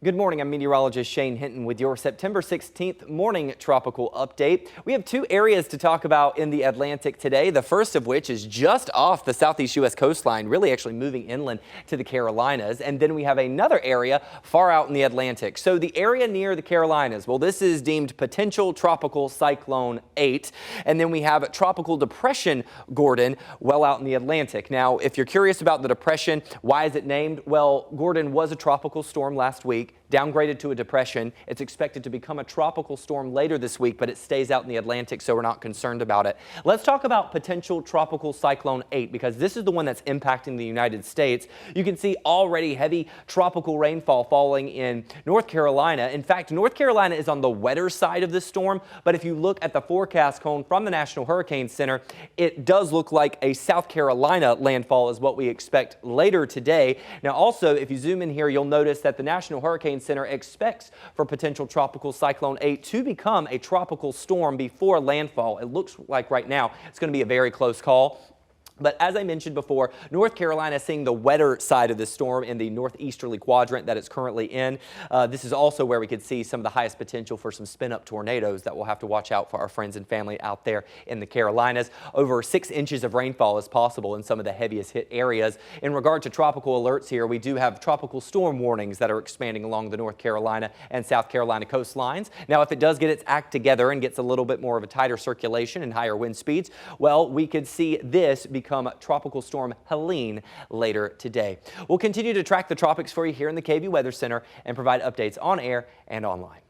Good morning, I'm meteorologist Shane Hinton with your September 16th morning tropical update. We have two areas to talk about in the Atlantic today, the first of which is just off the southeast U.S. coastline, really actually moving inland to the Carolinas. And then we have another area far out in the Atlantic. So the area near the Carolinas, well, this is deemed Potential Tropical Cyclone 8. And then we have Tropical Depression Gordon well out in the Atlantic. Now, if you're curious about the depression, why is it named? Well, Gordon was a tropical storm last week, downgraded to a depression. It's expected to become a tropical storm later this week, but it stays out in the Atlantic, so we're not concerned about it. Let's talk about Potential Tropical Cyclone 8, because this is the one that's impacting the United States. You can see already heavy tropical rainfall falling in North Carolina. In fact, North Carolina is on the wetter side of this storm, but if you look at the forecast cone from the National Hurricane Center, it does look like a South Carolina landfall is what we expect later today. Now, also, if you zoom in here, you'll notice that the National Hurricane Center expects for Potential Tropical Cyclone 8 to become a tropical storm before landfall. It looks like right now it's going to be a very close call. But as I mentioned before, North Carolina is seeing the wetter side of the storm in the northeasterly quadrant that it's currently in. This is also where we could see some of the highest potential for some spin-up tornadoes that we'll have to watch out for our friends and family out there in the Carolinas. Over 6 inches of rainfall is possible in some of the heaviest hit areas. In regard to tropical alerts here, we do have tropical storm warnings that are expanding along the North Carolina and South Carolina coastlines. Now, if it does get its act together and gets a little bit more of a tighter circulation and higher wind speeds, well, we could see this become Tropical Storm Helene later today. We'll continue to track the tropics for you here in the KVUE Weather Center and provide updates on air and online.